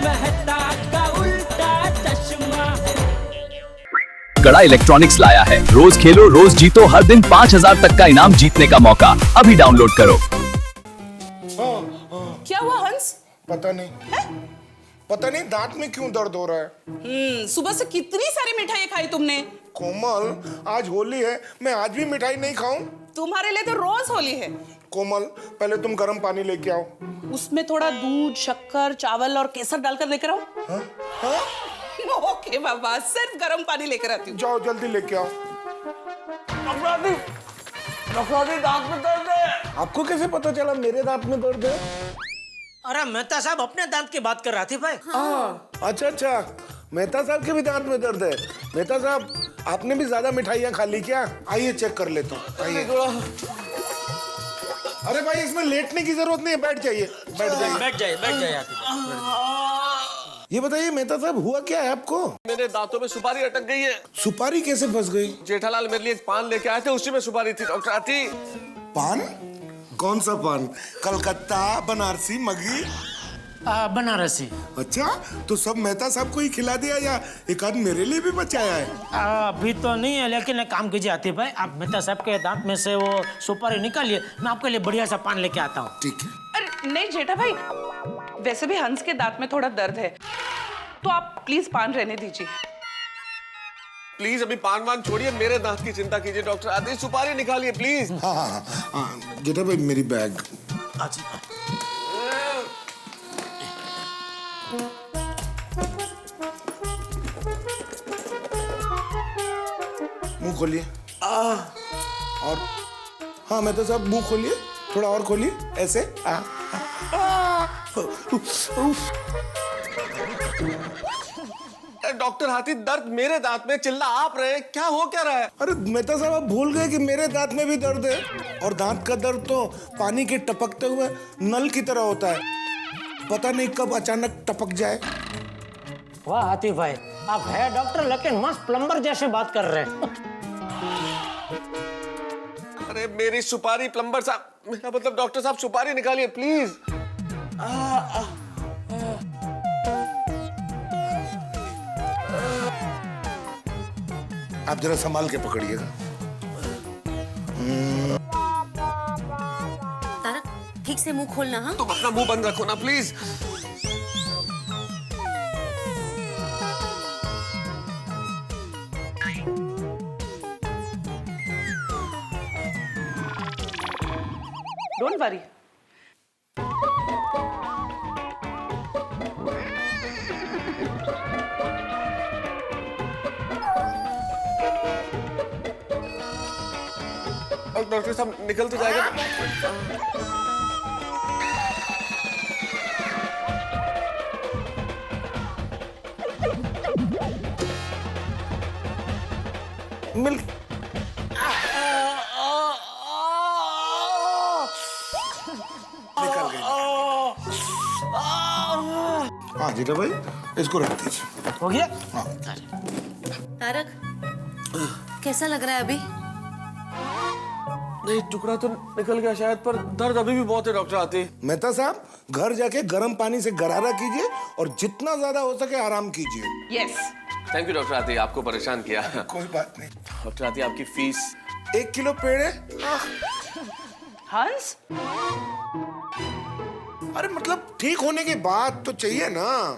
मेहता का उल्टा चश्मा। गड़ा इलेक्ट्रॉनिक्स लाया है रोज खेलो रोज जीतो हर दिन 5,000 तक का इनाम जीतने का मौका। अभी डाउनलोड करो। क्या हुआ हंस? पता नहीं पता नहीं दांत में क्यों दर्द हो रहा है। सुबह से कितनी सारी मिठाई खाई तुमने। कोमल आज होली है, मैं आज भी मिठाई नहीं खाऊं? तुम्हारे लिए तो रोज होली है। कोमल पहले तुम गर्म पानी लेके आओ। उसमें थोड़ा दूध, शक्कर, चावल और केसर डालकर लेकर आओ। हाँ? ओके बाबा, सिर्फ गर्म पानी लेकर आती हूँ। जाओ जल्दी लेके आओ। दांत में दर्द है। आपको कैसे पता चला मेरे दांत में दर्द है? अरे मेहता साहब अपने दांत की बात कर रहा थी भाई। अच्छा मेहता साहब के भी दांत में दर्द है। मेहता साहब आपने भी ज्यादा मिठाइयाँ खा ली क्या? आइए चेक कर लेता हूँ, आइए। अरे भाई इसमें लेटने की जरूरत नहीं है, बैठ जाइए बैठ जाइए ये बताइए मेहता साहब हुआ क्या है आपको? मेरे दांतों में सुपारी अटक गई है। सुपारी कैसे फंस गई? जेठालाल मेरे लिए एक पान लेके आए थे, उसी में सुपारी थी। डॉक्टर आती। पान? कौन सा पान? कलकत्ता, बनारसी, मगही? बनारसी। अच्छा तो सब मेहता साहब को ही खिला दिया या एक आध मेरे लिए भी बचाया है? अभी तो नहीं है, लेकिन एक काम कीजिए आतिफ भाई, आप मेहता साहब के दांत में से वो सुपारी निकालिए, मैं आपके लिए बढ़िया सा पान लेके आता हूँ। ठीक है। अरे नहीं जेठा भाई, वैसे भी हंस के दांत में थोड़ा दर्द है, तो आप प्लीज पान रहने दीजिए। प्लीज अभी पान वान छोड़िए, मेरे दांत की चिंता कीजिए। डॉक्टर आती, सुपारी निकालिए प्लीज। हाँ, जेठा भाई मेरी बैग। मुंह खोलिए। और हाँ मेहता साहब मुंह खोलिए, थोड़ा और खोलिए, ऐसे। डॉक्टर हाथी दर्द मेरे दांत में, चिल्ला आप रहे, क्या हो क्या रहा है? अरे मेहता साहब आप भूल गए कि मेरे दांत में भी दर्द है, और दांत का दर्द तो पानी के टपकते हुए नल की तरह होता है, पता नहीं कब अचानक टपक जाए। वाह आतिफ भाई, आप है डॉक्टर लेकिन मस्त प्लम्बर जैसे बात कर रहे हैं। अरे मेरी सुपारी, प्लम्बर साहब, मेरा मतलब डॉक्टर साहब सुपारी निकालिए प्लीज। आप जरा संभाल के पकड़िएगा। तारक ठीक से मुंह खोलना। हाँ तुम अपना मुंह बंद रखो ना प्लीज। Don't worry. डॉक्टर साहब निकल तो जाएगा। मिल निकल गई। हाँ जीटा भाई इसको रख दीजिए। हो गया? हाँ। तारक कैसा लग रहा है अभी? नहीं टुकड़ा तो निकल गया शायद, पर दर्द अभी भी बहुत है। डॉक्टर आती। मेहता साहब घर जाके गर्म पानी से गरारा कीजिए और जितना ज्यादा हो सके आराम कीजिए। यस। थैंक यू डॉक्टर आती, आपको परेशान किया। कोई बात नहीं। डॉक्टर आती आपकी फीस 1 किलो पेड़े। हंस अरे मतलब ठीक होने के बाद तो चाहिए ना।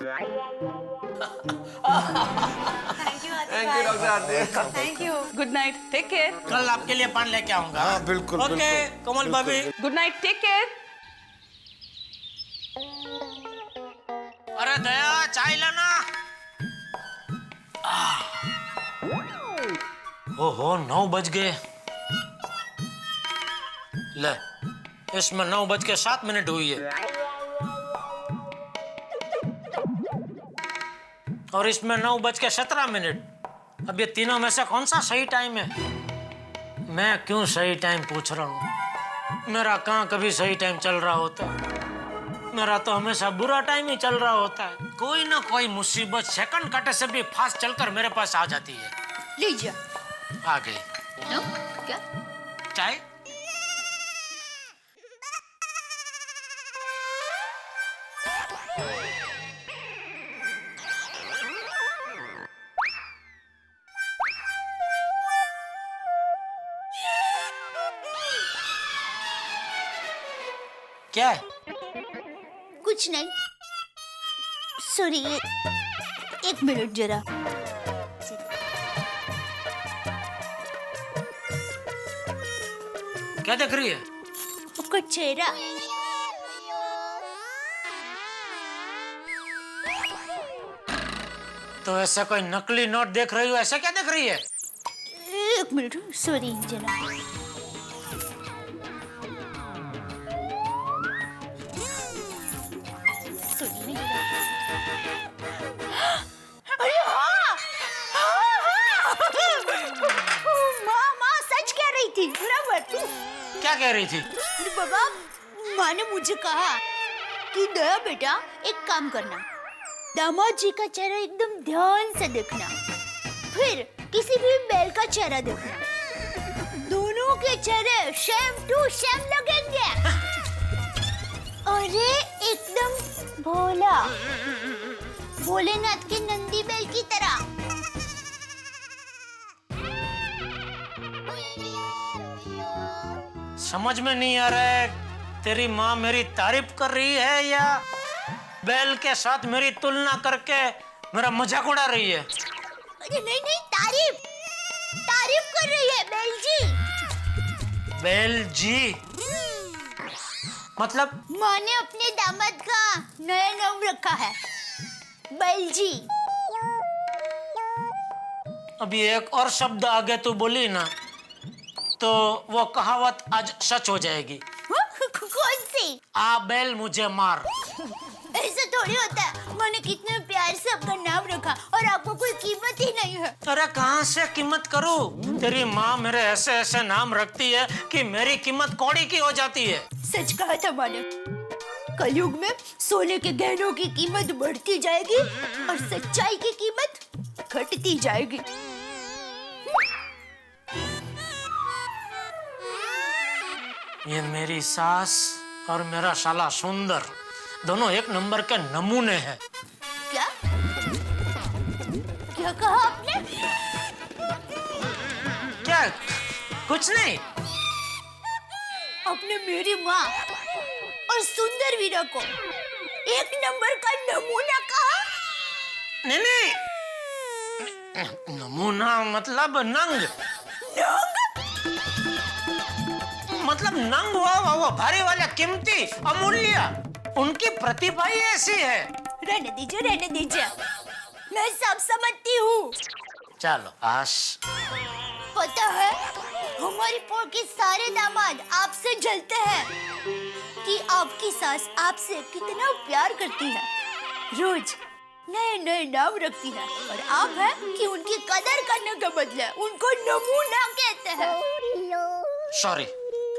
थैंक यू डॉक्टर आती। Thank you. Good night, take care. कल आपके लिए पान लेके आऊंगा। हाँ बिल्कुल। ओके कोमल भाभी। Good night, take care. अरे दया चाय लाना। ओहो 9 बज गए। ले इसमें 9:07 हुई है और इसमें 9:17। अब ये तीनों में से कौन सा सही टाइम है? मैं क्यों सही टाइम पूछ रहा हूँ? मेरा कहाँ कभी सही टाइम चल रहा होता है, मेरा तो हमेशा बुरा टाइम ही चल रहा होता है। कोई ना कोई मुसीबत सेकंड कटे से भी फास्ट चलकर मेरे पास आ जाती है। लीजिए। आ गई। नो क्या? चाय? क्या है? कुछ नहीं। सॉरी, एक मिनट जरा। क्या देख रही है? उसका चेहरा। तो ऐसा कोई नकली नोट देख रही हो? ऐसा क्या देख रही है? एक मिनट, सॉरी जरा। सॉरी। अरे हाँ, माँ सच कह रही थी, बराबर। क्या कह रही थी? अरे बाबा, माँ ने मुझे कहा कि दया बेटा एक काम करना, दामाद जी का चेहरा एकदम ध्यान से देखना, फिर किसी भी बैल का चेहरा देखना, दोनों के चेहरे सेम टू सेम लगेंगे। अरे एकदम भोला, भोलेनाथ के नंदी बैल की तरह। समझ में नहीं आ रहा है, तेरी माँ मेरी तारीफ कर रही है या बैल के साथ मेरी तुलना करके मेरा मजाक उड़ा रही है? अरे नहीं नहीं, तारीफ तारीफ कर रही है बैल जी। बैल जी मतलब? माँ ने अपने दामाद का नया नाम रखा है, बैल जी। अभी एक और शब्द आगे तू बोली ना तो वो कहावत आज सच हो जाएगी। कौन सी? आ बैल मुझे मार। ऐसा थोड़ी होता है, मैंने कितने प्यार से आपका नाम रखा और आपको कोई कीमत ही नहीं है। अरे कहाँ से कीमत करूं? तेरी माँ मेरे ऐसे ऐसे नाम रखती है कि मेरी कीमत कौड़ी की हो जाती है। सच कहा था माँ ने, कलयुग में सोने के गहनों की कीमत बढ़ती जाएगी और सच्चाई की कीमत घटती जाएगी। ये मेरी सास और मेरा साला सुंदर दोनों एक नंबर के नमूने हैं। क्या क्या कहा आपने? क्या? कुछ नहीं। आपने मेरी माँ और सुंदर वीरा को एक नंबर का नमूना कहा? नहीं नहीं, नमूना मतलब नंग। मतलब नंग वो भारी वाला कीमती अमूल्य, उनकी प्रतिभा ही ऐसी है। रहने दीजिए, रहने दीजिए, मैं सब समझती हूँ। चलो आश। पता है, हमारी पोर के सारे दामाद आपसे जलते हैं कि आपकी सास आपसे कितना प्यार करती है, रोज नए नए नाम रखती है, और आप है कि उनकी कदर करने के बदले उनको नमूना कहते हैं। सॉरी।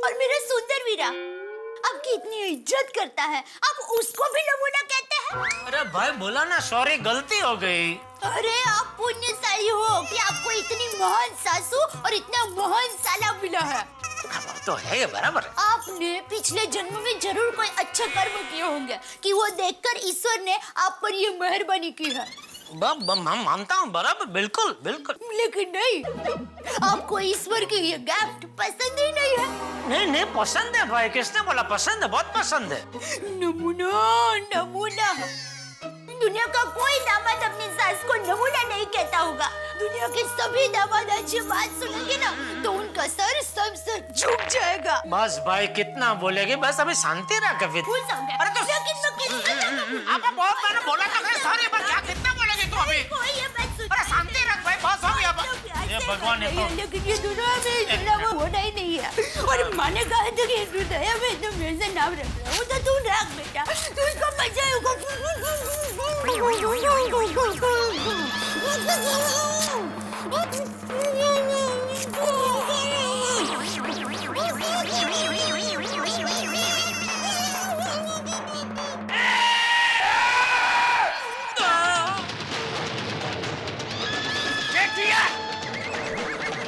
और मेरा सुंदर वीरा आपकी इतनी इज्जत करता है, आप उसको भी नमूना कहते हैं? अरे भाई बोला ना सॉरी, गलती हो गई। अरे आप पुण्यशाली हो कि आपको इतनी महान सासू और इतना महान साला मिला है। तो है ये बराबर। आपने पिछले जन्म में जरूर कोई अच्छे कर्म किए होंगे कि वो देखकर ईश्वर ने आप पर ये मेहरबानी की है। मैं मानता हूँ, बराबर, बिल्कुल बिल्कुल। लेकिन नहीं, आपको ईश्वर की ये गिफ्ट पसंद ही नहीं है। नहीं नहीं, पसंद है भाई, किसने बोला पसंद है? बहुत पसंद है। नमूना नमूना, दुनिया का कोई दामाद अपनी सास को नमूना नहीं कहता होगा। दुनिया के सभी दामाद अच्छी बात सुनेंगे ना तो उनका सर सबसे झुक जाएगा। बस भाई कितना बोलेगी, बस अभी शांति रख। अरे तो लेकिन मैं कितना आपको बहुत मैंने बोला था कि सॉरी, पर क्या कितना बोलेगी तू अभी? कोई ये बात सुन। अरे शांति रख भाई, बस हो गया। ये भगवान ने तो लेकिन ये दुनिया में इतना वो होना ही नहीं है। और माने कहा था कि हृदय में तो मेरे से नाम रख रहा हूँ, तो तू रख बेटा, तू इसको बचाएगा।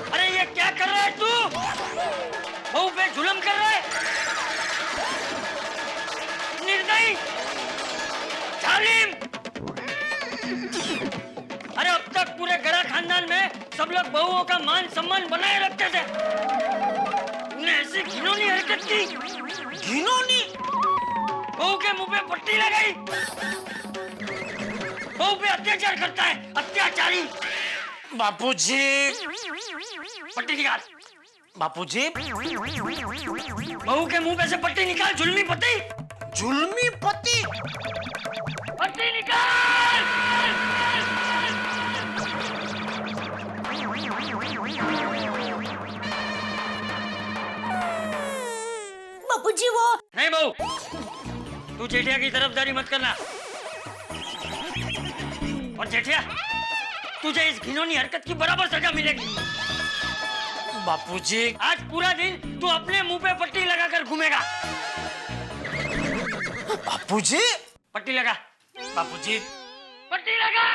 अरे ये क्या कर रहा है तू? बहू पे जुल्म कर रहा है, निर्दयी, जालिम। अरे अब तक पूरे गड़ा खानदान में सब लोग बहुओं का मान सम्मान बनाए रखते थे, तूने ऐसी घिनौनी हरकत की। घिनौनी? बहू के मुंह पे पट्टी लगाई। बहू पे अत्याचार करता है, अत्याचारी। बापूजी, पट्टी निकाल। बापूजी, बहू के मुंह पे से पट्टी निकाल। जुल्मी पति, जुल्मी पति, पट्टी निकाल। बापूजी वो नहीं बहू, तू जेठिया की तरफदारी मत करना। और जेठिया, तुझे इस घिनौनी हरकत की बराबर सजा मिलेगी। बापूजी, आज पूरा दिन तू अपने मुंह पे पट्टी लगाकर घूमेगा। बापूजी, पट्टी लगा। बापूजी, पट्टी लगा।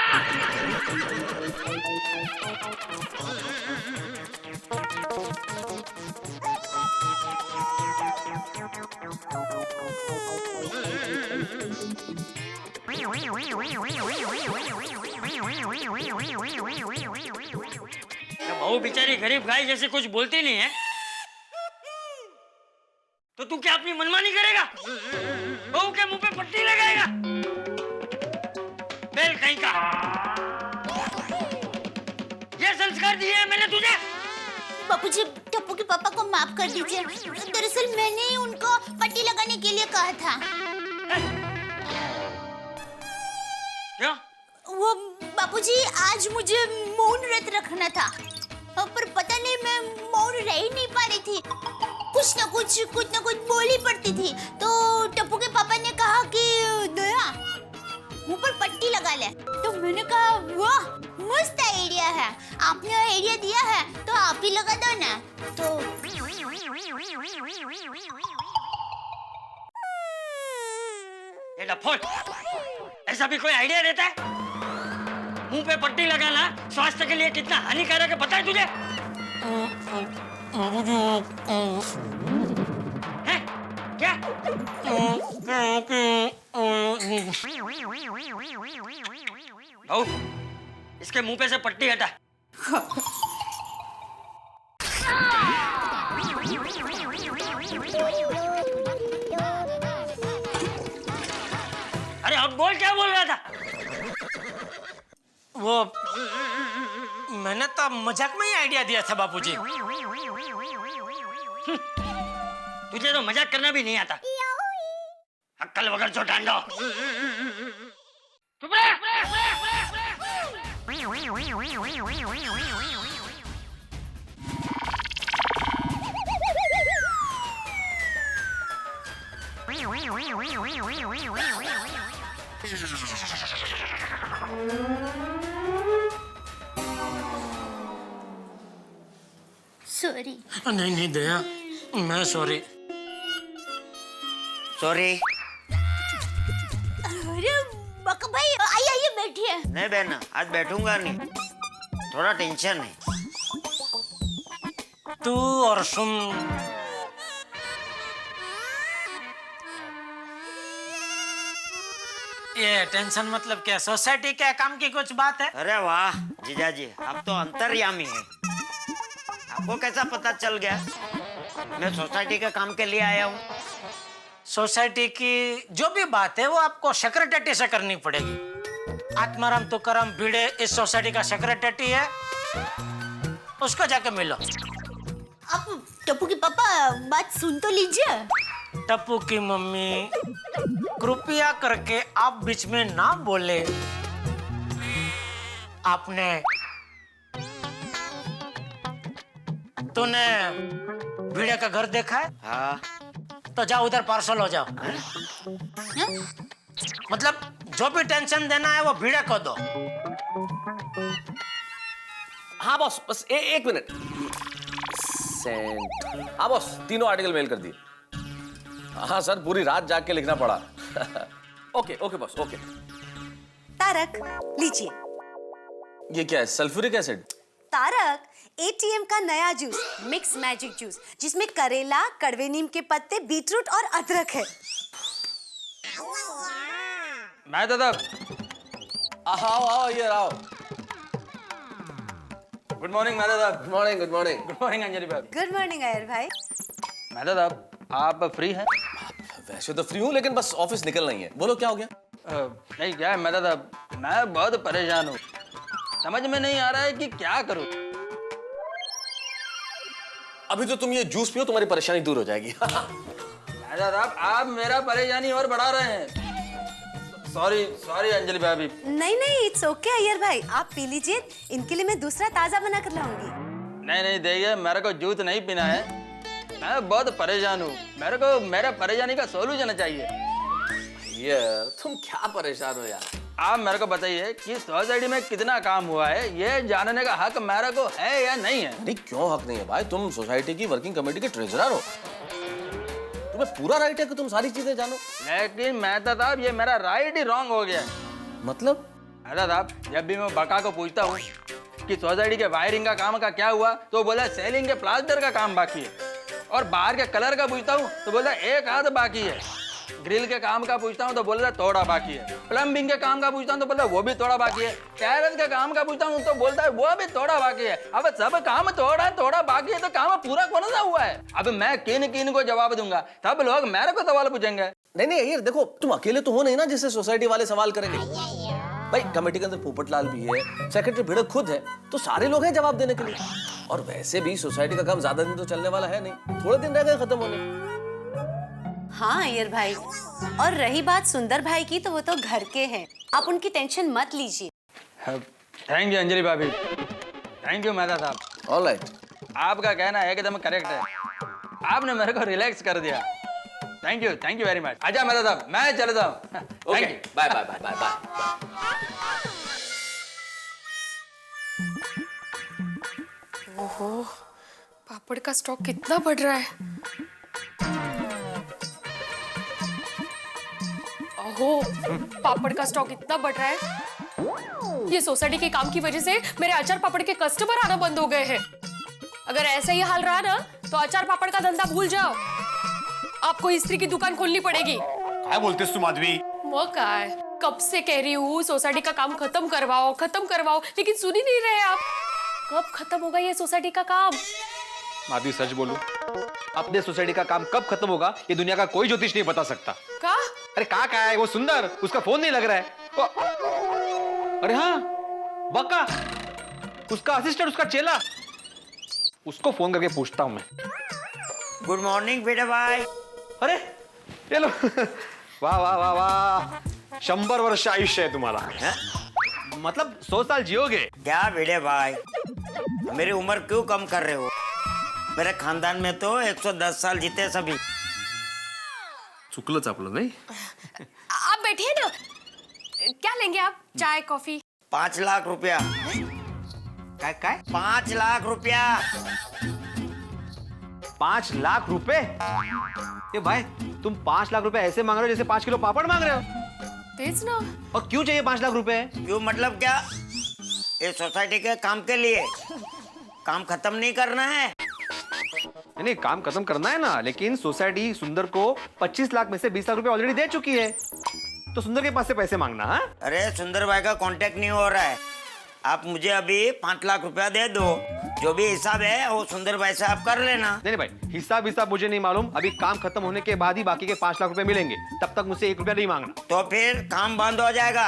बहू बेचारी गरीब गाय जैसे कुछ बोलती नहीं है, तो तू क्या अपनी मनमानी करेगा? बहू के मुंह पे पट्टी लगाएगा? बेल कहीं का। ये संस्कार दिए हैं मैंने तुझे। बापूजी, टप्पू के पापा को माफ कर दीजिए। दरअसल मैंने ही उनको पट्टी लगाने के लिए कहा था। क्या? वो बापूजी, आज मुझे मौन व्रत रखना था, पर पता नहीं मैं मौन रह ही नहीं पा रही थी। कुछ ना कुछ बोल ही पड़ती थी। तो टप्पू के पापा ने कहा कि दया मुंह पर पट्टी लगा ले। तो मैंने कहा वाह, मस्त आइडिया है। आपने आइडिया दिया है तो आप ही लगा दो ना। तो ये डफोल, ऐसा भी कोई आइडिया देता है? मुंह पे पट्टी लगाना स्वास्थ्य के लिए कितना हानिकारक है पता है तुझे? है? क्या? बहू, इसके मुंह पे से पट्टी हटा। अरे अब बोल, क्या बोल रहा था? वो मैंने तो मजाक में ही आइडिया दिया था बापूजी। तुझे तो मजाक करना भी नहीं आता। अक्कल वगैरह जो डांडो। चुप रह। सॉरी। नहीं दया, मैं सॉरी। अरे बक भाई, आइए बैठिए। नहीं बहना, आज बैठूंगा नहीं, थोड़ा टेंशन है। तू और सुन। ये टेंशन मतलब क्या? सोसाइटी के काम की कुछ बात है? अरे वाह जीजाजी, आप तो अंतर्यामी है। आपको कैसा पता चल गया? मैं सोसाइटी के काम के लिए आया हूँ। सोसाइटी की जो भी बात है वो आपको सेक्रेटरी से करनी पड़ेगी। आत्माराम तुकाराम भिड़े इस सोसाइटी का सेक्रेटरी है, उसको जाके मिलो। आप टप्पू के पापा बात सुन तो लीजिए। टप्पू की मम्मी, कृपया करके आप बीच में ना बोले। तूने भिड़े का घर देखा है? हाँ। तो जाओ उधर पार्सल हो जाओ। मतलब जो भी टेंशन देना है वो भिड़े को दो। हाँ बॉस, बस एक मिनट। सेंट। हाँ बॉस, तीनों आर्टिकल मेल कर दिए। हाँ सर, पूरी रात जाग के लिखना पड़ा। Okay boss, okay. तारक, लीजिए। ये क्या है? Sulphuric acid? तारक, एटीएम का नया जूस, मिक्स मैजिक जूस, जिसमें करेला, कड़वे नीम के पत्ते, बीटरूट और अदरक है। मैं दादा। आओ ये आओ। गुड मॉर्निंग मैं दादा। Good morning. Good morning Anjali भाई। गुड मॉर्निंग आयर भाई। मैं दादा, आप फ्री हैं? वैसे तो फ्री हूँ लेकिन बस ऑफिस निकलना ही है। बोलो क्या हो गया? नहीं क्या है मैं दादा, मैं बहुत परेशान हूँ, समझ में नहीं आ रहा है कि क्या करूँ। अभी तो तुम ये जूस पियो, तुम्हारी परेशानी दूर हो जाएगी। दादा आप मेरा परेशानी और बढ़ा रहे हैं। सॉरी अंजलि भाभी। नहीं नहीं, इट्स ओके अय्यर भाई, आप पी लीजिए, इनके लिए मैं दूसरा ताजा बना कर लाऊंगी। नहीं देखिए, मेरे को जूस नहीं पीना है, मैं बहुत परेशान हूँ, मेरे को मेरा परेशानी का सोल्यूशन चाहिए। यार तुम क्या परेशान हो यार? आप मेरे को बताइए कि सोसाइटी में कितना काम हुआ है, ये जानने का हक मेरे को है या नहीं है? नहीं क्यों हक नहीं है भाई, तुम सोसाइटी की वर्किंग कमेटी के ट्रेजरर हो, तुम्हें पूरा राइट है कि तुम सारी चीजें जानो। लेकिन मेहता साहब ये मेरा राइट ही रॉन्ग हो गया। मतलब? मेहता साहब जब भी मैं बका को पूछता हूँ कि सोसाइटी के वायरिंग का काम का क्या हुआ, तो बोला सेलिंग के प्लास्टर का काम बाकी है, और बाहर के कलर का पूछता हूँ तो बोला एक आध बाकी है, ग्रिल के काम का पूछता हूँ तो बोल रहा थोड़ा बाकी है, प्लम्बिंग के काम का पूछता हूँ तो बोलता वो भी थोड़ा बाकी है, टेरेस के काम का पूछता हूँ तो बोलता है वो भी थोड़ा बाकी है। अब सब काम थोड़ा बाकी है तो काम पूरा कौन सा हुआ है? अब मैं किन को जवाब दूंगा? सब लोग मेरे को सवाल पूछेंगे। नहीं यार देखो, तुम अकेले तो हो नहीं ना जिससे सोसाइटी वाले सवाल करेंगे। भाई कमेटी के अंदर पोपटलाल भी है, सेक्रेटरी भिड़क खुद है, तो सारे लोग हैं जवाब देने के लिए। और वैसे भी सोसाइटी का काम ज्यादा दिन तो चलने वाला है नहीं, थोड़े दिन रह गए खत्म होने। हाँ अय्यर भाई, और रही बात सुंदर भाई की, तो वो तो घर के हैं, आप उनकी टेंशन मत लीजिए। थैंक यू अंजलि भाभी, थैंक यू मेहता साहब। ऑलराइट, आपका कहना एकदम करेक्ट है, आपने मेरे को रिलैक्स कर दिया। Thank you very much. आजा मेहता साहब, मैं चलता हूँ। Okay bye bye bye bye bye. ओहो, पापड़ का स्टॉक कितना बढ़ रहा है। ओहो, पापड़ का स्टॉक इतना बढ़ रहा है। ये सोसाइटी के काम की वजह से मेरे अचार पापड़ के कस्टमर आना बंद हो गए हैं। अगर ऐसा ही हाल रहा ना तो अचार पापड़ का धंधा भूल जाओ, आपको इस्त्री की दुकान खोलनी पड़ेगी। क्या बोलते तुम आदमी? वो क्या है, कब से कह रही हूँ सोसाइटी का काम खत्म करवाओ, लेकिन सुन ही नहीं रहे आप। कब खत्म होगा ये सोसाइटी का काम? माधवी सच बोलूं, अपने सोसाइटी का काम कब खत्म होगा ये दुनिया का कोई ज्योतिष नहीं बता सकता। का? अरे का है वो सुंदर, उसका फोन नहीं लग रहा है। अरे हाँ, बका, उसका असिस्टेंट, उसका चेला, उसको फोन करके पूछता हूं मैं। गुड मॉर्निंग बेटा भाई। अरे ये लो। वाह वाह वाह वाह, 100 वर्ष आयुष्य है तुम्हारा। मतलब 100 साल जियोगे। क्या बेटे भाई, मेरी उम्र क्यों कम कर रहे हो? मेरे खानदान में तो 110 साल जीते सभी। चुकलंच आपलं नाही। आप बैठिए ना, क्या लेंगे आप? चाय कॉफी? 5 लाख रुपया। काय? 5 लाख रुपया। 5 लाख रुपए? ये भाई तुम 5 लाख रुपए ऐसे मांग रहे हो जैसे 5 किलो पापड़ मांग रहे हो। तेज ना। और क्यों चाहिए 5 लाख रुपए? क्यों मतलब क्या? ये सोसाइटी के काम के लिए। काम खत्म नहीं करना है। नहीं काम खत्म करना है ना, लेकिन सोसाइटी सुंदर को 25 लाख में से 20 लाख रुपए ऑलरेडी दे चुकी है, तो सुंदर के पास से पैसे मांगना। हाँ? अरे सुंदर भाई का कांटेक्ट नहीं हो रहा है, आप मुझे अभी 5 लाख रुपया दे दो, जो भी हिसाब है वो सुंदर भाई से आप कर लेना। नहीं भाई, हिसाब मुझे नहीं मालूम, अभी काम खत्म होने के बाद ही बाकी के 5 लाख रुपए मिलेंगे, तब तक मुझसे 1 रुपया नहीं मांगना। तो फिर काम बंद हो जाएगा।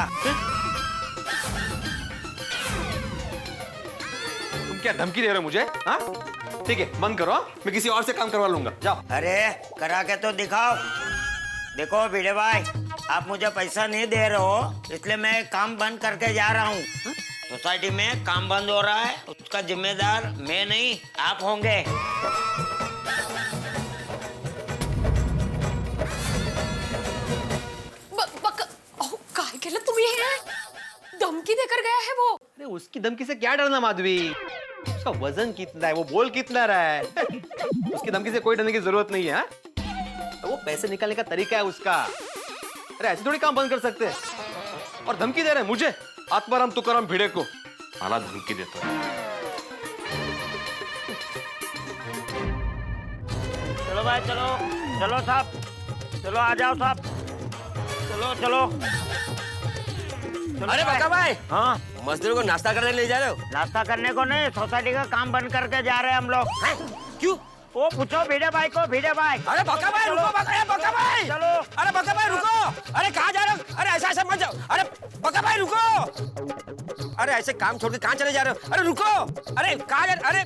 तुम क्या धमकी दे रहे हो मुझे? हाँ ठीक है, बंद करो, मैं किसी और से काम करवा लूंगा, जाओ। अरे करा के तो दिखाओ। देखो भिड़े भाई, आप मुझे पैसा नहीं दे रहे हो, इसलिए मैं काम बंद करके जा रहा हूँ। सोसाइटी में काम बंद हो रहा है, उसका जिम्मेदार मैं नहीं आप होंगे। काय केलं तुम्ही हे? धमकी देकर गया है वो। अरे उसकी धमकी से क्या डरना माधवी, उसका वजन कितना है, वो बोल कितना रहा है। उसकी धमकी से कोई डरने की जरूरत नहीं है। वो पैसे निकालने का तरीका है उसका। अरे ऐसे थोड़ी काम बंद कर सकते हैं। और धमकी दे रहे हैं मुझे, आत्माराम तुकाराम भिड़े को। माला धमकी देता है। चलो भाई चलो, चलो साहब, चलो आ जाओ साहब, चलो चलो। अरे बका भाई, हाँ मजदूरों को नाश्ता करने ले जा रहे हो? नाश्ता करने को नहीं, सोसाइटी का काम बंद करके जा रहे हैं हम लोग। क्यों? वो पूछो भिड़े भाई को, भिड़े भाई। अरे बका भाई रुको, बका भाई चलो। अरे बका भाई रुको, अरे कहाँ जा रहे हो? अरे ऐसा ऐसा मत जाओ, अरे बका भाई रुको, अरे ऐसे काम छोड़ के कहाँ चले जा रहे हो? अरे रुको, अरे कहाँ जा, अरे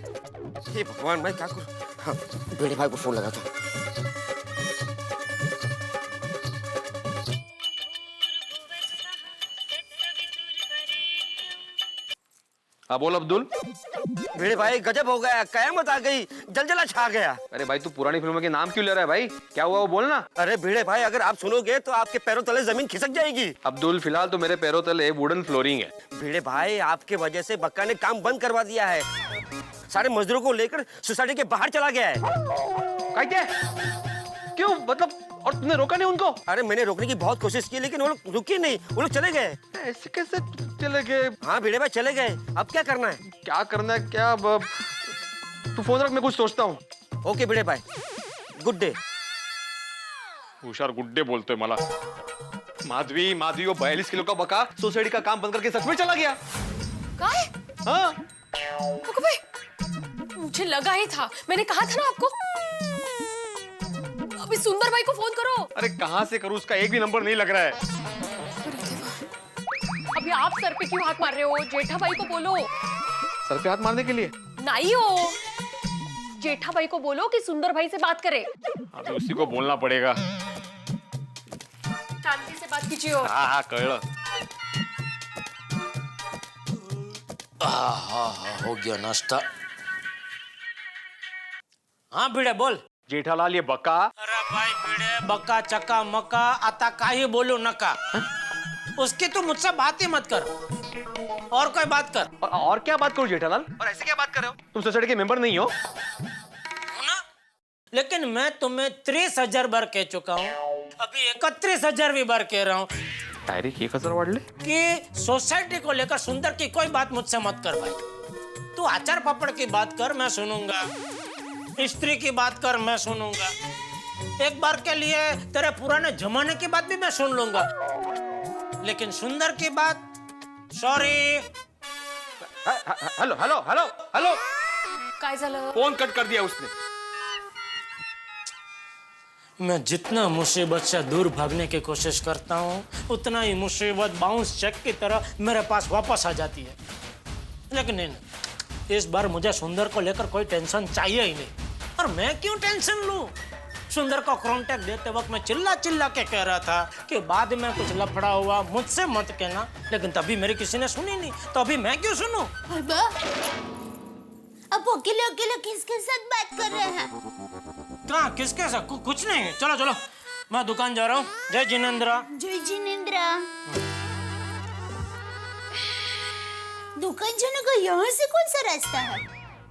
हे भगवान भाई क्या करूं? हाँ, भिड़े भाई को फोन लगा था। हाँ बोल अब्दुल। भिड़े भाई गजब हो गया, कयामत आ गई, जलजला छा गया। अरे भाई तू पुरानी फिल्मों के नाम क्यों ले रहा है भाई? क्या हुआ वो बोलना। अरे भिड़े भाई अगर आप सुनोगे तो आपके पैरों तले जमीन खिसक जाएगी। अब्दुल फिलहाल तो मेरे पैरों तले वुडन फ्लोरिंग है। भिड़े भाई आपके वजह से बक्का ने काम बंद करवा दिया है, सारे मजदूरों को लेकर सोसाइटी के बाहर चला गया है। क्या? क्यों मतलब? और तुमने रोका नहीं उनको? अरे मैंने रोकने की बहुत कोशिश की लेकिन वो लोग रुके नहीं, वो लोग चले गए। ऐसे कैसे चले गए? हाँ भिड़े भाई चले गए, अब क्या करना है? क्या करना है क्या? तू फोन रख, मैं कुछ सोचता हूँ। ओके भिड़े भाई, गुड डे। हुशार गुड्डे बोलतोय मला। माधवी वो 42 किलो का बका सोसाइटी का काम बंद करके सच में चला गया। काय? हाँ रुको भाई, मुझे लगा ही था, मैंने कहा था ना आपको। अभी सुंदर भाई को फोन करो। अरे कहाँ से करूँ, उसका एक भी नंबर नहीं लग रहा है। अभी आप सर पे क्यों हाथ मार रहे हो? जेठा भाई को बोलो। सर पे हाथ मारने के लिए? नहीं हो, जेठा भाई को बोलो कि सुंदर भाई से बात करे। अभी उसी को बोलना पड़ेगा। शांति से बात कीजिए। हाँ कळलं। हो गया नाश्ता। हाँ भिड़े बोल। जेठालाल ये बका। अरे भाई भिड़े, बका चक्का मक्का आता काही बोलू नका। उसकी तू मुझसे बात ही मत कर, और कोई बात कर। और क्या बात करूं जेठालाल? और ऐसे क्या बात कर रहे हो? तुम सोसाइटी के मेंबर नहीं हो ना? लेकिन मैं तुम्हें 30,000 बार कह चुका हूँ, अभी 31,000 भी बार कह रहा हूँ डायरेक्ट 1,000 वाढले कि सोसाइटी को लेकर सुंदर की कोई बात मुझसे मत कर भाई। तू अचार पापड़ की बात कर, मैं सुनूंगा। स्त्री की बात कर, मैं सुनूंगा। एक बार के लिए तेरे पुराने जमाने की बात भी मैं सुन लूंगा, लेकिन सुंदर की बात sorry. Hello hello hello hello, काय झालं? फोन कट कर दिया उसने। मैं जितना मुसीबत से दूर भागने की कोशिश करता हूँ, उतना ही मुसीबत बाउंस चेक की तरह मेरे पास वापस आ जाती है। लेकिन नहीं, इस बार मुझे सुंदर को लेकर कोई टेंशन चाहिए ही नहीं। और मैं क्यों टेंशन लूं? सुंदर को कांटेक्ट देते वक्त मैं चिल्ला चिल्ला के कह रहा था कि बाद में कुछ लफड़ा हुआ मुझसे मत कहना, लेकिन तभी मेरी किसी ने सुनी नहीं, तो अभी मैं क्यों सुनूं? अब अकेले अकेले किसके साथ बात कर रहे हैं? कहाँ किसके साथ? कुछ नहीं। चलो चलो, मैं दुकान जा रहा हूँ। जय जिनेंद्रा। जय जिनेंद्रा। दुकान जाने का यहाँ से कौन सा रास्ता है?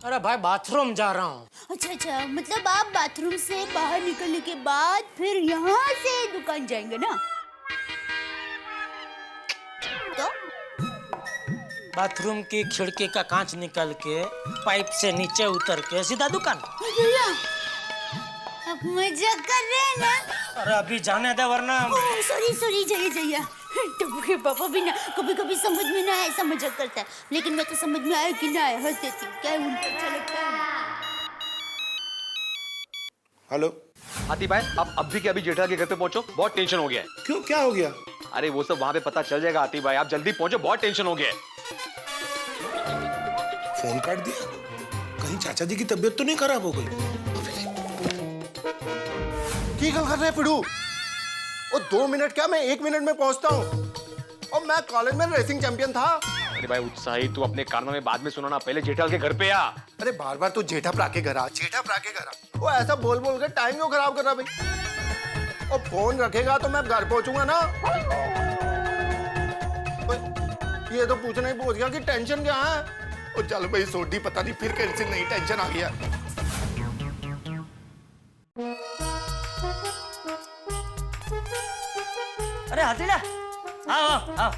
अरे भाई बाथरूम जा रहा हूँ। अच्छा, मतलब आप बाथरूम से बाहर निकलने के बाद फिर यहाँ से दुकान जाएंगे ना? तो बाथरूम की खिड़की का कांच निकल के पाइप से नीचे उतर के सीधा दुकान। आप मजाक कर रहे हैं ना? अरे अभी जाने दे वरना। सॉरी जया टप्पू के पापा भी ना कभी कभी समझ में ना ऐसा मजाक करता है, लेकिन मैं तो समझ में आया कि ना आया हंस देती हूँ। क्या उनको अच्छा लगता है? हेलो हाथी भाई, आप अभी के अभी जेठालाल के घर पे पहुंचो, बहुत टेंशन हो गया है। क्यों, क्या हो गया? अरे वो सब वहां पे पता चल जाएगा हाथी भाई, आप जल्दी पहुंचो, बहुत टेंशन हो गया है। फोन काट दिया? कहीं चाचा जी की तबीयत तो नहीं खराब हो गई? की गल कर रहे पिड़ू? और 2 मिनट क्या, मैं 1 मिनट में पहुंचता हूँ। और मैं कॉलेज में रेसिंग चैंपियन था। अरे भाई उत्साही, तू अपने कारनामे बाद में सुनाना, पहले जेठालाल के घर पे आ। अरे बार बार तू जेठा प्राके घर आ, जेठा प्राके घर आ। वो ऐसा बोल बोल के टाइम क्यों खराब कर रहा भाई? और फोन रखेगा तो मैं घर पहुंचूंगा ना। ये तो पूछना ही पूछ गया कि टेंशन क्या है। और चल भाई सोडी, पता नहीं फिर कैसे नई टेंशन आ गया। अरे हसीना, आओ।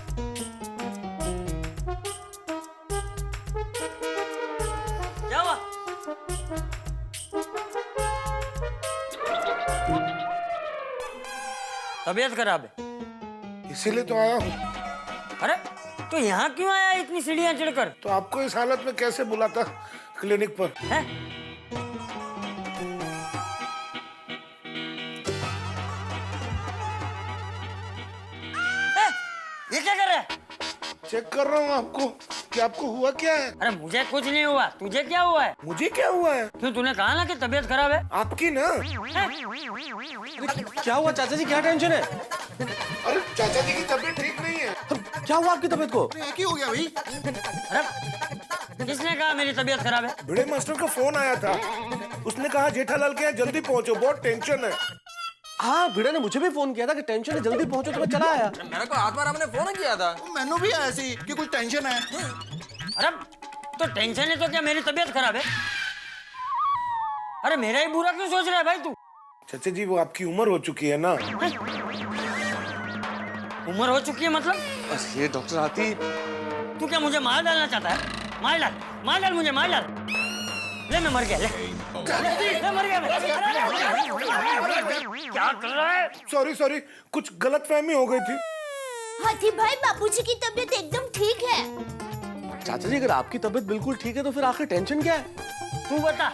जाओ। तबीयत खराब है, इसीलिए तो आया हूँ। अरे तो यहाँ क्यों आया इतनी सीढ़ियाँ चढ़कर? तो आपको इस हालत में कैसे बुलाता क्लिनिक पर? है? रहा है? चेक कर रहा हूँ आपको कि आपको हुआ क्या है। अरे मुझे कुछ नहीं हुआ, तुझे क्या हुआ है? मुझे क्या हुआ है? क्यों, तूने कहा ना कि तबीयत खराब है? आपकी ना। क्या हुआ चाचा जी, क्या टेंशन है? अरे चाचा जी की तबीयत ठीक नहीं है। क्या हुआ आपकी तबीयत को? एक ही हो गया भाई। अरे किसने कहा मेरी तबीयत खराब है? भिड़े मास्टर का फोन आया था, उसने कहा जेठालाल के यहाँ जल्दी पहुंचो, बहुत टेंशन है। हाँ, भिड़े ने मुझे भी फोन किया था कि टेंशन है, जल्दी पहुंचो, तो मैं चला आया। मेरे को आत्माराम ने फोन किया था। मैंने भी ऐसी कि कुछ टेंशन है। अरे तो टेंशन है तो क्या मेरी तबीयत खराब है? अरे मेरा ही बुरा क्यों सोच रहा है भाई तू? चाचा जी वो आपकी उम्र हो चुकी है ना। उम्र हो चुकी है मतलब? बस ये डॉक्टर हाथी, तू क्या मुझे मार डालना चाहता है? मार डाल मुझे, मार डाल। ले मैं मर गया, ले मर गया मैं। क्या कर रहा है? सॉरी कुछ गलतफहमी हो गई थी। हाथी भाई, बापूजी की तबीयत एकदम ठीक है। चाचा जी अगर आपकी तबीयत बिल्कुल ठीक है तो फिर आखिर टेंशन क्या है? तू बता।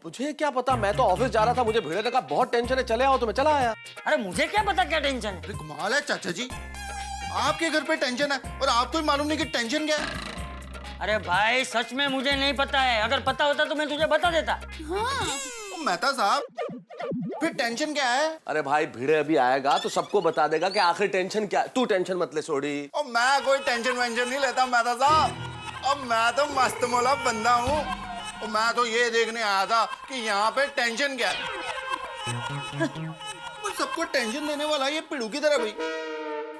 मुझे क्या पता, मैं तो ऑफिस जा रहा था, मुझे भिड़े ने कहा बहुत टेंशन है, चले आओ, तो मैं चला आया। अरे मुझे क्या पता क्या टेंशन है? कमाल है चाचा जी, आपके घर पे टेंशन है और आपको ही मालूम नहीं कि टेंशन क्या है। अरे भाई सच में मुझे नहीं पता है, अगर पता होता तो मैं तुझे बता देता। मेहता साहब, फिर टेंशन क्या है? अरे भाई भिड़े अभी आएगा तो सबको बता देगा कि आखिर टेंशन क्या है। तू टेंशन मत ले सोडी। और मैं कोई टेंशन वेंशन नहीं लेता मेहता साहब, और मैं तो मस्त मौला बंदा हूँ। और मैं तो ये देखने आया था कि यहाँ पे टेंशन क्या है। सबको टेंशन देने वाला ये पिड़ू की तरह भाई।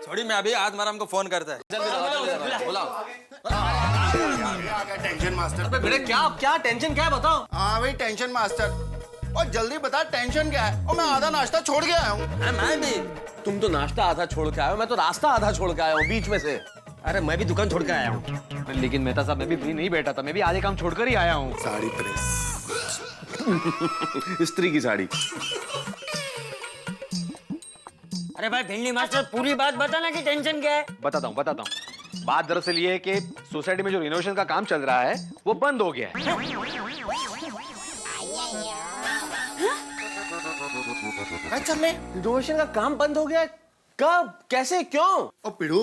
छोड़ी, मैं अभी आत्माराम को फोन करता है। Tension master. भिड़े क्या टेंशन क्या है बताओ। हाँ भाई टेंशन मास्टर, और जल्दी बता टेंशन क्या है। और मैं आधा नाश्ता छोड़ के आया हूँ। मैं भी। तुम तो नाश्ता आधा छोड़ के आए हो, मैं तो रास्ता आधा छोड़ के आया हूँ बीच में से। अरे मैं भी दुकान छोड़ के आया हूँ, लेकिन मेहता साहब मैं भी फ्री नहीं बैठा था, मैं भी आधे काम छोड़कर ही आया हूँ। साड़ी प्रेस। स्त्री की साड़ी। अरे भाई भिंडी मास्टर, पूरी बात बताना कि टेंशन क्या है। बताता हूँ। बात दरअसल ये है कि सोसाइटी में जो रिनोवेशन का काम चल रहा है वो बंद हो गया है। रिनोवेशन का काम बंद हो गया? कब, कैसे, क्यों? और पिड़ू,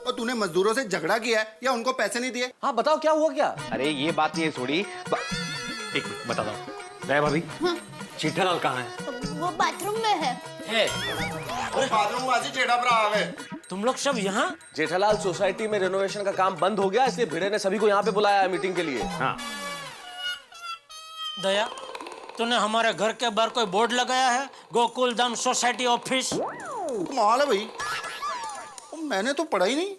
और तूने मजदूरों से झगड़ा किया है या उनको पैसे नहीं दिए? हाँ बताओ क्या हुआ क्या? अरे ये बात नहीं है सोडी, एक मिनट बताता हूँ। दया भाभी, जेठालाल कहाँ है? वो बाथरूम में है। बाथरूम वासी जेठा पर आ गए। तुम लोग सब यहाँ? जेठालाल सोसाइटी में रिनोवेशन का काम बंद हो गया, इसलिए भिड़े ने सभी को यहाँ पे बुलाया है मीटिंग के लिए। हाँ। दया, तूने हमारे घर के बाहर कोई बोर्ड लगाया है, गोकुल धाम सोसाइटी ऑफिस? कमाल है भाई, मैंने तो पढ़ा ही नहीं।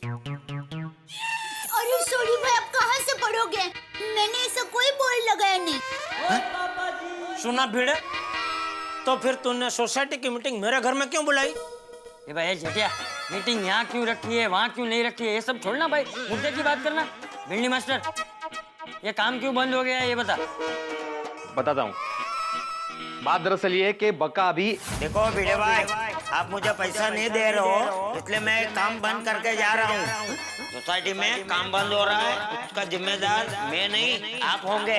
अरे सॉरी भाई, आप कहाँ से पढ़ोगे? मैंने ऐसा कोई बोर्ड लगाया नहीं। सुना भिड़े, तो फिर तूने सोसाइटी की मीटिंग मेरे घर में क्यों बुलाई? ये भाई जेठिया, मीटिंग यहाँ क्यों रखी है, वहाँ क्यों नहीं रखी है, ये सब छोड़ना भाई, मुद्दे की बात करना। भिंडी मास्टर, ये काम क्यों बंद हो गया है ये बता। बताता हूँ। बात दरअसल ये है कि बका अभी। देखो भिड़े भाई, आप मुझे पैसा नहीं दे रहे हो, इसलिए मैं काम बंद करके जा रहा हूँ। सोसाइटी में काम बंद हो रहा है, उसका जिम्मेदार मैं नहीं आप होंगे।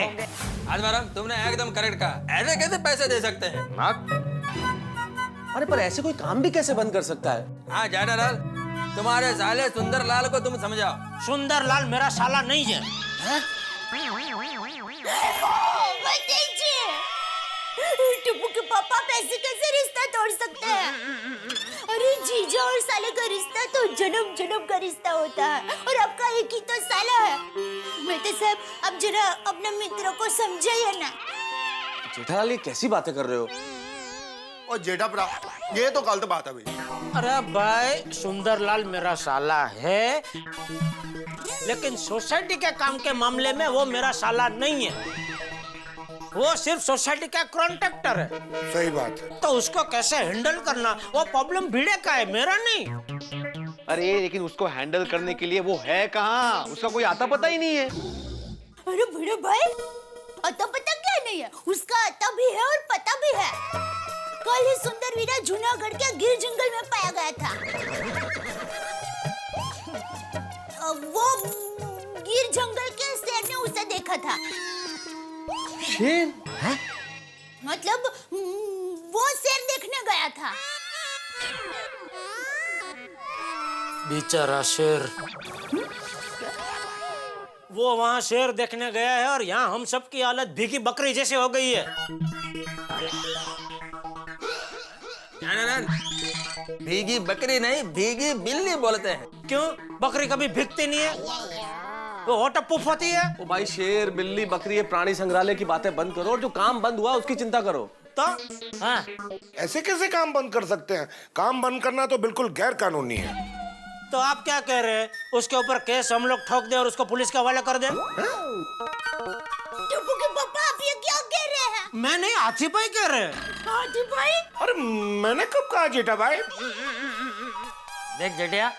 आत्माराम, तुमने एकदम करेक्ट कहा। ऐसे कैसे पैसे दे सकते हैं? अरे पर ऐसे कोई काम भी कैसे बंद कर सकता है? हाँ जेठालाल, तुम्हारे साले सुंदरलाल को तुम समझाओ। सुंदरलाल मेरा साला नहीं है। टुप्पू के पापा पैसे कैसे रिश्ता तोड़ सकते हैं? अरे जीजा और साले का रिश्ता तो जन्म जन्म का रिश्ता होता है, और आपका एक ही तो साला है। मेहता साहब, आप जरा अपने मित्रों को समझाइए ना। जेठालाल ये कैसी बातें कर रहे हो? और जेठा परा, ये तो गलत बात है भाई। अरे भाई, सुंदरलाल मेरा साला है, लेकिन सोसाइटी के काम के मामले में वो मेरा साला नहीं है। वो सिर्फ सोसाइटी का कॉन्ट्रैक्टर है। सही बात है। तो उसको कैसे हैंडल करना, वो प्रॉब्लम भिड़े का है, मेरा नहीं। अरे लेकिन उसको हैंडल करने के लिए वो है कहाँ, उसका कोई आता पता ही नहीं है। अरे भिड़े भाई, अता पता क्या नहीं है, उसका अता भी है और पता भी है। कल ही सुंदर वीरा जूनागढ़ के गिर जंगल में पाया गया था। वो गिर जंगल के शेर ने उसे देखा था। शेर? मतलब वो शेर देखने गया था। बेचारा शेर। वो वहाँ शेर देखने गया है और यहाँ हम सबकी हालत भीगी बकरी जैसे हो गई है। भीगी बकरी नहीं, भीगी बिल्ली बोलते हैं। क्यों? बकरी कभी भीगती नहीं है, वो होटपुफ होती है। ओ भाई, शेर बिल्ली बकरी ये प्राणी संग्रहालय की बातें बंद करो और जो काम बंद हुआ उसकी चिंता करो। तो हाँ, ऐसे कैसे काम बंद कर सकते हैं? काम बंद करना तो बिल्कुल गैर कानूनी है। तो आप क्या कह रहे हैं? उसके ऊपर केस हम लोग ठोक दे और उसको पुलिस के हवाले कर दे? टप्पू के पापा, आप ये क्या कह रहे हैं? मैं नहीं, हाथी भाई कह रहे हैं। हाथी भाई? अरे मैंने कब कहा जेठा भाई? देख जेठिया,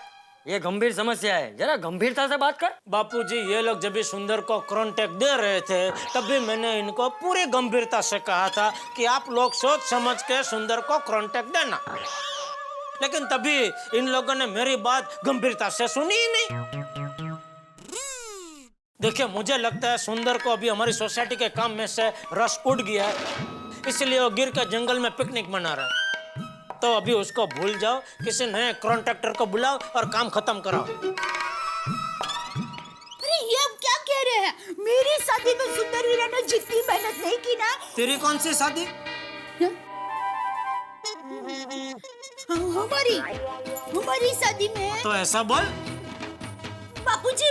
ये गंभीर समस्या है, जरा गंभीरता से बात कर। बापूजी, ये लोग जब भी सुंदर को कॉन्टेक्ट दे रहे थे तब भी मैंने इनको पूरी गंभीरता से कहा था कि आप लोग सोच समझ के सुंदर को कॉन्टेक्ट देना, लेकिन तभी इन लोगों ने मेरी बात गंभीरता से सुनी ही नहीं। देखिए, मुझे लगता है सुंदर को अभी हमारी सोसाइटी के काम में से रस उड़ गया है, इसलिए वो गिर के जंगल में पिकनिक मना रहा है। तो अभी उसको भूल जाओ, किसी नए कॉन्ट्रैक्टर को बुलाओ और काम खत्म कराओ। अरे ये आप क्या कह रहे हैं? मेरी शादी में सुंदर वीरा ने जितनी मेहनत नहीं की ना। तेरी कौन सी शादी? हमारी शादी में। तो ऐसा बोल। बापूजी,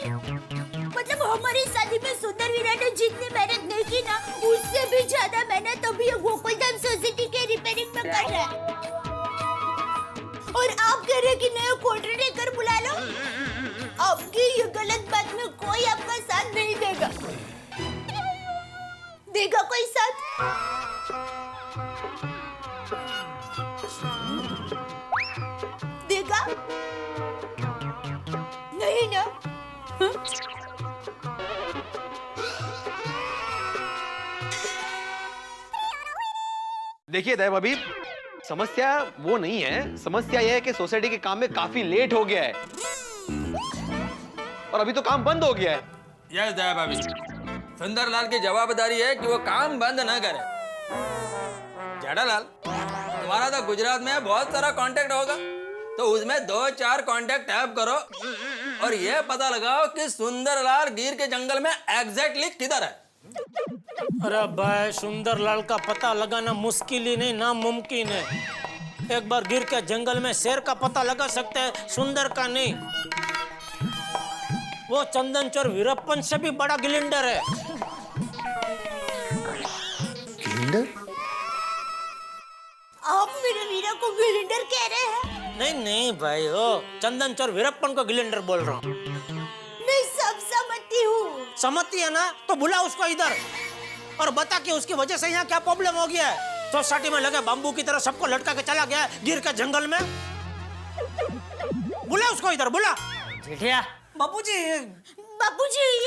मतलब हमारी शादी में सुंदर वीरा ने जितनी मेहनत नहीं की ना, उससे भी ज्यादा मेहनत अभी गोकुलधाम सोसाइटी के रिपेयरिंग में कर रहा है। और आप कह रहे कि नया कॉन्ट्रैक्टर बुला लो? आपकी ये गलत बात में कोई आपका साथ नहीं देगा। देगा कोई साथ? देगा? नहीं ना? देखिए दया भाभी, समस्या वो नहीं है, समस्या यह है कि सोसाइटी के काम में काफी लेट हो गया है और अभी तो काम बंद हो गया है। यस दया भाभी, सुंदरलाल की जवाबदारी है कि वो काम बंद न करे। जेठालाल, तुम्हारा तो गुजरात में बहुत सारा कांटेक्ट होगा, तो उसमें 2-4 कांटेक्ट टैप करो और ये पता लगाओ कि सुंदरलाल गिर के जंगल में एग्जैक्टली किधर है। अरे भाई, सुंदरलाल का पता लगाना मुश्किल ही नहीं, नामुमकिन है। एक बार गिर के जंगल में शेर का पता लगा सकते हैं, सुंदर का नहीं। वो चंदन चोर वीरप्पन से भी बड़ा गिलिंडर है। गिलिंडर? आप मेरे वीरा को गिलिंडर कह रहे हैं? नहीं नहीं भाई, ओ चंदन चोर वीरप्पन को गिलिंडर बोल रहा हूँ। मैं सब समझती हूँ। समझती है ना? तो बुला उसको इधर और बता कि उसकी वजह से यहाँ क्या प्रॉब्लम हो गया है। सोसाइटी में लगे बाम्बू की तरह सबको लटका के चला गया है गिर के जंगल में। बुला उसको इधर, बुला। जेठिया, बापूजी, ये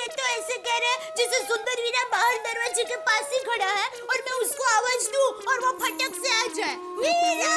तो ऐसे कह रहे हैं जैसे सुंदर वीरा बाहर दरवाजे के पास ही खड़ा है और मैं उसको आवाज दूं और वो फटक से आ जाए। वीरा!